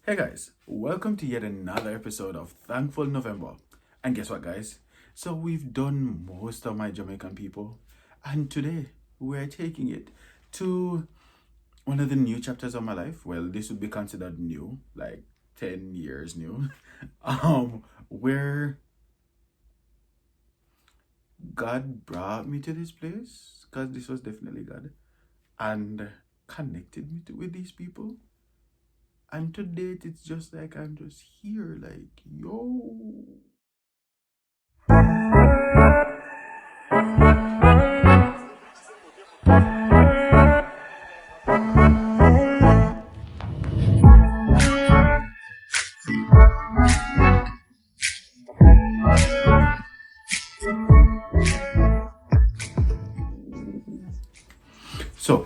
Hey guys, welcome to yet another episode of Thankful November. And guess what, guys? So we've done most of my Jamaican people, and today we're taking it to one of the new chapters of my life. Well, this would be considered new, like 10 years new. Where God brought me to this place, because this was definitely God, and connected me with these people. And to date, it's just like I'm just here, like, yo. So,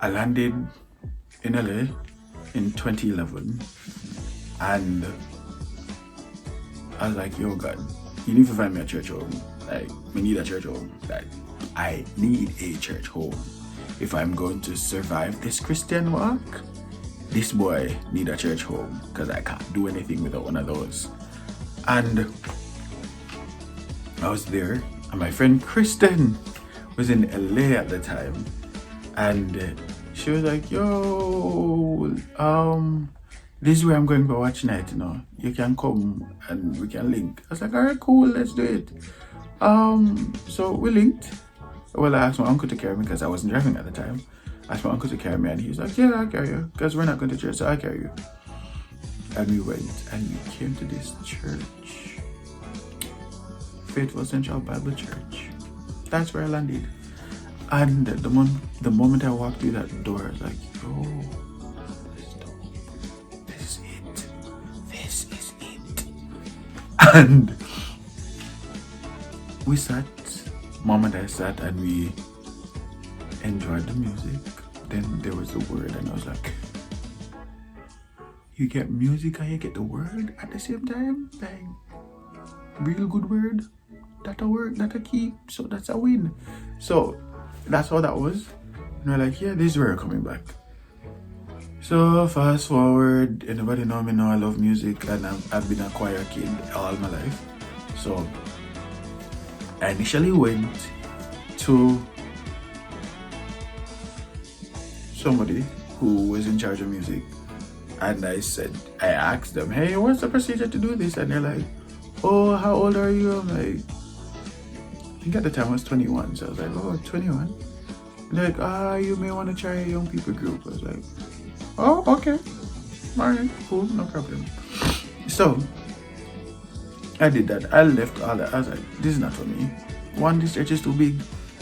I landed in LA in 2011, and I was like, yo, God, you need to find me a church home. Like, we need a church home. Like, I need a church home. If I'm going to survive this Christian walk, this boy need a church home, because I can't do anything without one of those. And I was there, and my friend Kristen was in LA at the time, and she was like, yo, this is where I'm going for watch night, you can come and we can link. I was like, all right, cool, let's do it. So we linked. Well, I asked my uncle to carry me because I wasn't driving at the time. I asked my uncle to carry me, and he was like, yeah, I'll carry you, because we're not going to church, so I'll carry you. And we went, and we came to this church, Faithful Central Bible Church. That's where I landed. And the moment I walked through that door, I was like, yo, this is it. This is it. And we sat, Mom and I sat, and we enjoyed the music. Then there was the word, and I was like, you get music and you get the word at the same time? Like, real good word. That'll work, that'll keep, so that's a win. So that's how that was. And we're like, yeah, this is where we're coming back. So fast forward, anybody know me now, I love music, and I've been a choir kid all my life. So I initially went to somebody who was in charge of music, and I asked them, hey, what's the procedure to do this? And they're like, oh, how old are you? I'm like, I think at the time I was 21, so I was like, oh, 21? And they're like, you may want to try a young people group. I was like, oh, okay. All right, cool, no problem. So, I did that. I left all that. I was like, this is not for me. One, this church is too big,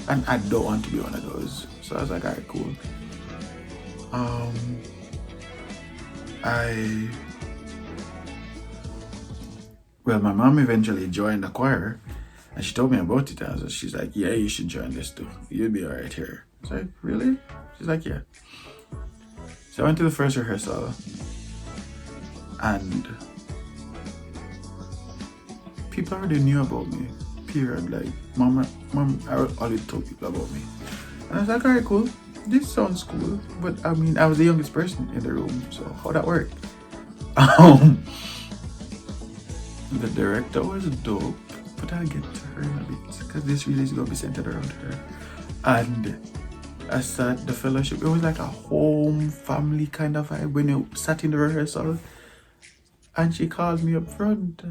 and I don't want to be one of those. So I was like, all right, cool. My mom eventually joined the choir, and she told me about it. And she's like, yeah, you should join this too. You'll be all right here. I was like, really? She's like, yeah. So I went to the first rehearsal, and people already knew about me, period. Like, mom, I already told people about me. And I was like, all right, cool. This sounds cool. But I mean, I was the youngest person in the room, so how that work? The director was dope, but I'll get to her in a bit, because this really is going to be centered around her. And I sat the fellowship, it was like a home family kind of vibe when you sat in the rehearsal, and she called me up front.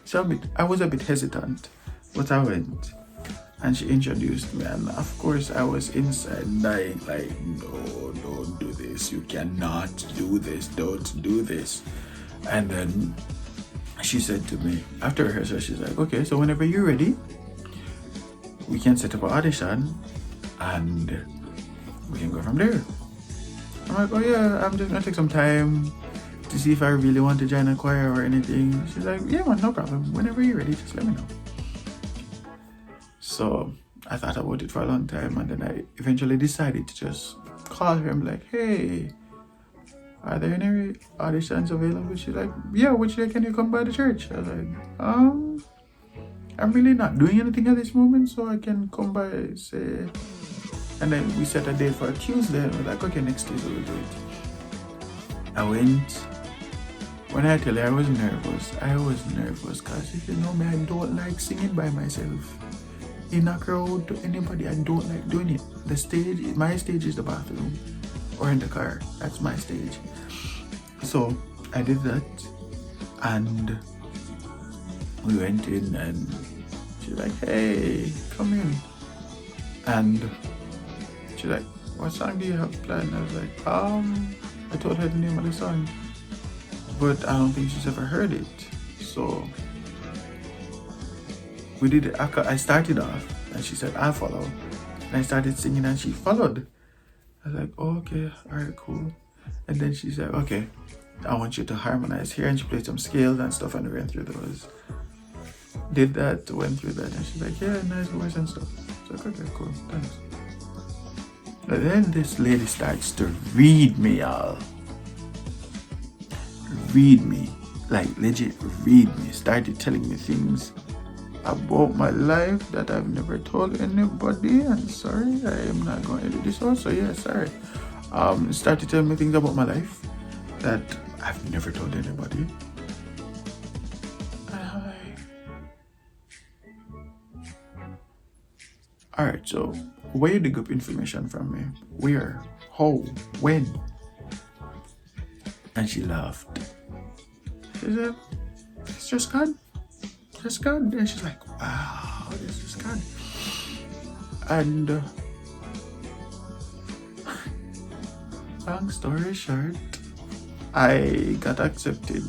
So I was a bit hesitant, but I went, and she introduced me, and of course I was inside dying, like, no, don't do this, you cannot do this, don't do this. And then she said to me after rehearsal, she's like, okay, so whenever you're ready, we can set up an audition and we can go from there. I'm like, oh yeah, I'm just gonna take some time to see if I really want to join a choir or anything. She's like, yeah man, no problem, whenever you're ready, just let me know. So I thought about it for a long time, and then I eventually decided to just call her and be like, hey, are there any auditions available? She's like, yeah, which day can you come by the church? I was like, I'm really not doing anything at this moment, so I can come by, say, and then we set a date for a Tuesday, and we're like, okay, next Tuesday we'll do it. I went. When I tell you I was nervous because if you know me, I don't like singing by myself. In a crowd, to anybody, I don't like doing it. My stage is the bathroom or in the car. That's my stage. So I did that, and we went in, and she's like, hey, come in. And she's like, what song do you have planned? I was like, I told her the name of the song, but I don't think she's ever heard it. So we did it. I started off, and she said, I'll follow. And I started singing, and she followed. I was like, oh, okay, all right, cool. And then she said, okay, I want you to harmonize here. And she played some scales and stuff, and we went through those. Did that, went through that, and she's like, yeah, nice voice and stuff. I was like, okay, cool, thanks. But then this lady starts to read me, y'all. Read me. Like, legit read me. Started telling me things about my life that I've never told anybody. And sorry, I am not going to do this also. Yeah, sorry. Started telling me things about my life that I've never told anybody. Alright, so where you dig up information from me? Where? How? When? And she laughed. She said, it's just God. Just God. And she's like, wow, this is God. And long story short, I got accepted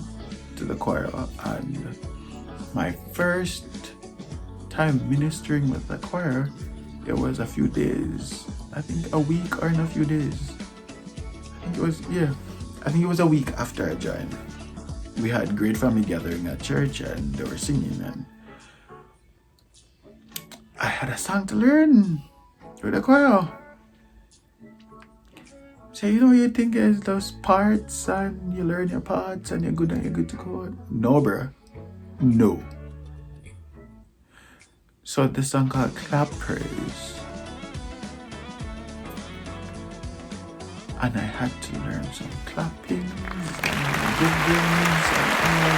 to the choir, and my first time ministering with the choir, it was a few days. I think a week or in a few days. I think it was a week after I joined. We had great family gathering at church, and they were singing, and I had a song to learn with the choir. So you think it's those parts, and you learn your parts, and you're good to go. No, bruh. No. So this song called Clap Praise. And I had to learn some clapping and rhythms and all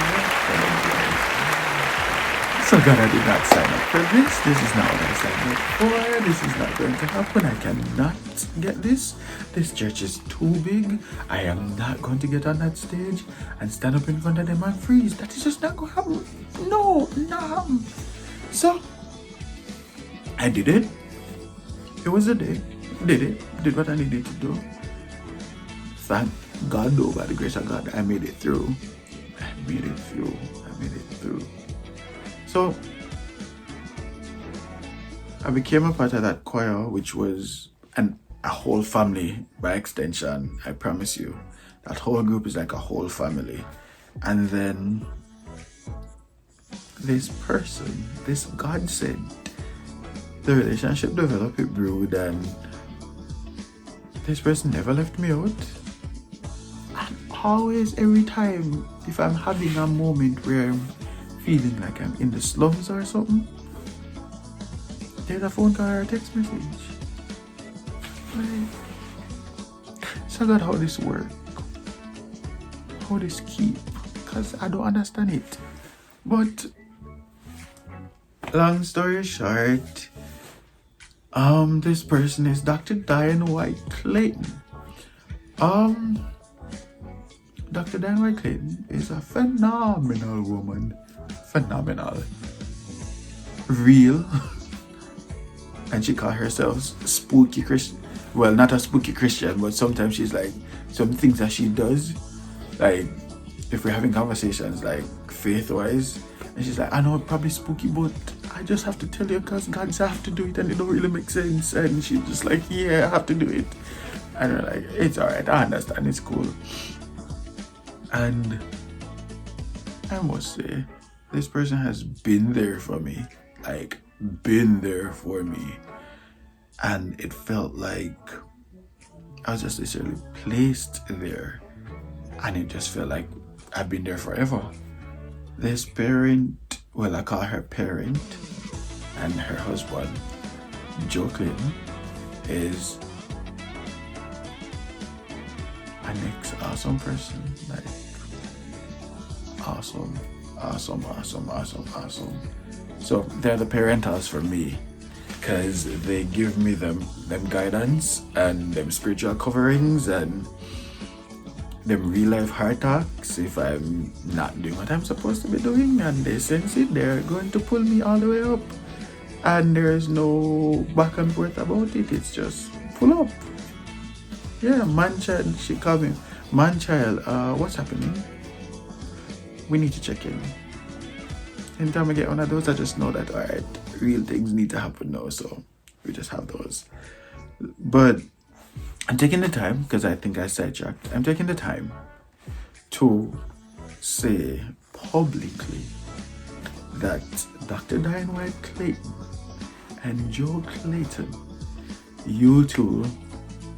that. So God, I did not sign up for this. This is not what I signed up for. This is not going to happen. I cannot get this. This church is too big. I am not going to get on that stage and stand up in front of them and freeze. That is just not going to happen. No, no. So I did it. It was a day. Did it. Did what I needed to do. Thank God, though, by the grace of God, I made it through. So I became a part of that choir, which was a whole family by extension. I promise you, that whole group is like a whole family. And then this person, this godsend, the relationship developed, it brewed, and this person never left me out. And always, every time, if I'm having a moment where I'm feeling like I'm in the slums or something, there's a phone call or a text message. So God, how this work? How this keep? Because I don't understand it. But long story short, this person is Dr. Diane White Clayton. Dr. Diane White Clayton is a phenomenal woman. Phenomenal. Real. And she calls herself spooky Christian. Well, not a spooky Christian, but sometimes she's like, some things that she does, like, if we're having conversations, like, faith-wise, and she's like, I know it's probably spooky, but I just have to tell you because God said I have to do it, and it don't really make sense. And she's just like, yeah, I have to do it. And we're like, it's alright, I understand, it's cool. And I must say, this person has been there for me. Like, been there for me. And it felt like I was just literally placed there. And it just felt like I've been there forever. This parent well, I call her parent, and her husband, Joe Clayton, is an awesome person. Like, awesome. So they're the Parentalz for me, because they give me them guidance and them spiritual coverings and them real life heart talks if I'm not doing what I'm supposed to be doing, and they sense it. They're going to pull me all the way up, and there's no back and forth about it. It's just pull up. Yeah, man child, she called me man child. What's happening? We need to check in. Anytime I get one of those, I just know that, all right, real things need to happen now. So we just have those. But I'm taking the time, because I think I sidetracked. I'm taking the time to say publicly that Dr. Diane White Clayton and Joe Clayton, you two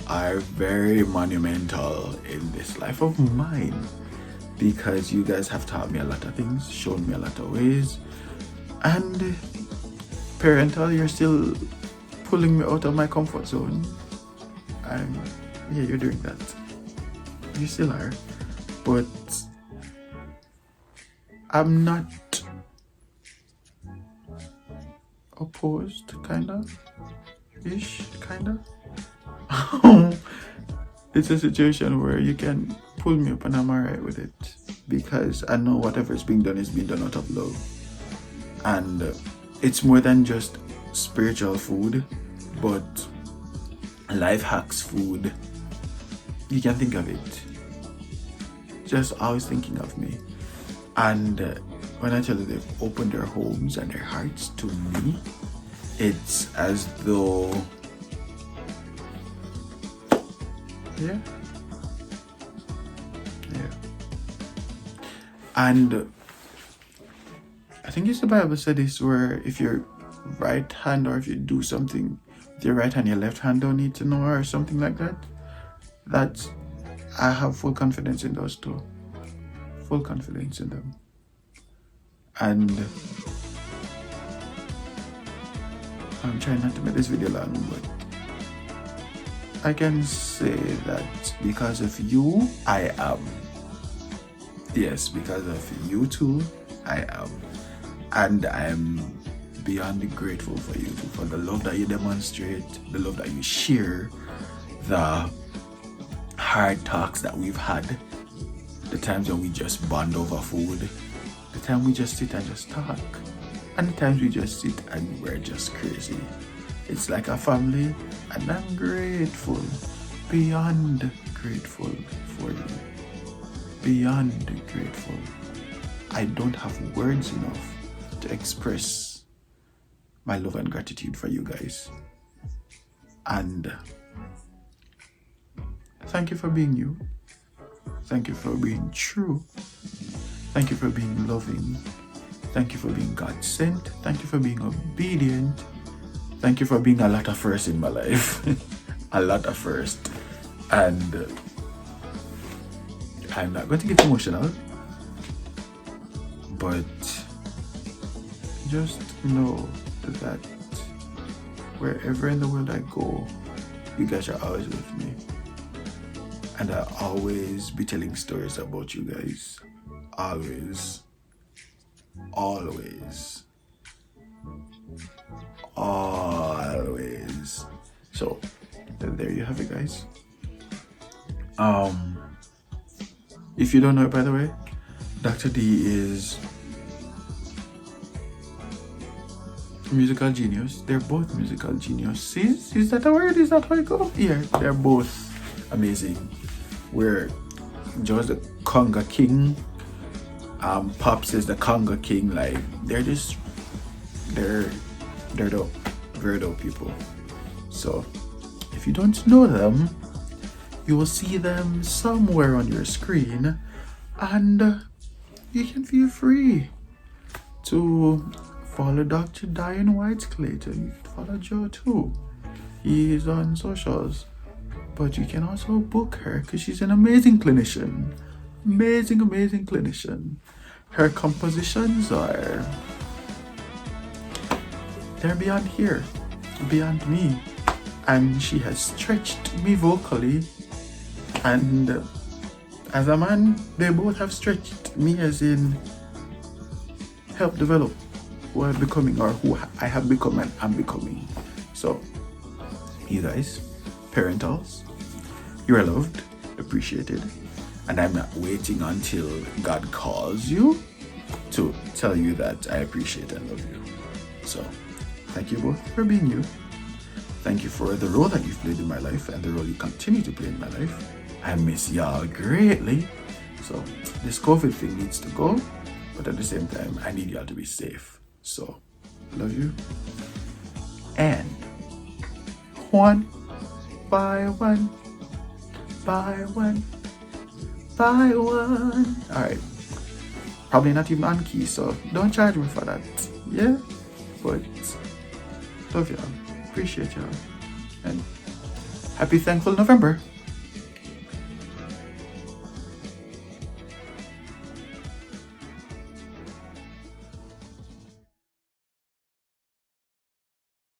are very monumental in this life of mine, because you guys have taught me a lot of things, shown me a lot of ways, and Parental, you're still pulling me out of my comfort zone. Yeah, you're doing that. You still are. But I'm not opposed, kinda. It's a situation where you can pull me up and I'm alright with it, because I know whatever is being done out of love. And it's more than just spiritual food, but life hacks food. You can think of it. Just always thinking of me. And when I tell you they've opened their homes and their hearts to me, it's as though, yeah. And I think it's the Bible said this, where if your right hand, or if you do something with your right hand, your left hand don't need to know, or something like that. That I have full confidence in those two. Full confidence in them. And I'm trying not to make this video long, but I can say that because of you, I am. Yes, because of you two, I am. And I'm beyond grateful for you two, for the love that you demonstrate, the love that you share, the hard talks that we've had, the times when we just bond over food, the time we just sit and just talk, and the times we just sit and we're just crazy. It's like a family, and I'm grateful, beyond grateful for you. Beyond grateful. I don't have words enough to express my love and gratitude for you guys. And thank you for being you. Thank you for being true. Thank you for being loving. Thank you for being God sent. Thank you for being obedient. Thank you for being a lot of first in my life. A lot of first. And I'm not going to get emotional, but just know that wherever in the world I go, you guys are always with me. And I'll always be telling stories about you guys. Always. Always. Always. So, there you have it, guys. If you don't know it, by the way, Dr. D is musical genius. They're both musical geniuses. Is that a word? Is that how it goes? Yeah, they're both amazing. Where Joe's the conga king, Pops is the conga king. Like, they're dope. Very dope people. So if you don't know them, you will see them somewhere on your screen, and you can feel free to follow Dr. Diane White Clayton. You can follow Joe too. He is on socials. But you can also book her, because she's an amazing clinician. Amazing clinician. Her compositions are they're beyond here, beyond me. And she has stretched me vocally. And as a man, they both have stretched me, as in help develop who I'm becoming, or who I have become and am becoming. So, you guys, Parentalz, you are loved, appreciated, and I'm not waiting until God calls you to tell you that I appreciate and love you. So, thank you both for being you. Thank you for the role that you've played in my life and the role you continue to play in my life. I miss y'all greatly. So, this COVID thing needs to go, but at the same time, I need y'all to be safe. So, love you. And one by one, by one, by one. Alright. Probably not even on key, so don't charge me for that. Yeah? But love y'all. Appreciate y'all. And happy Thankful November.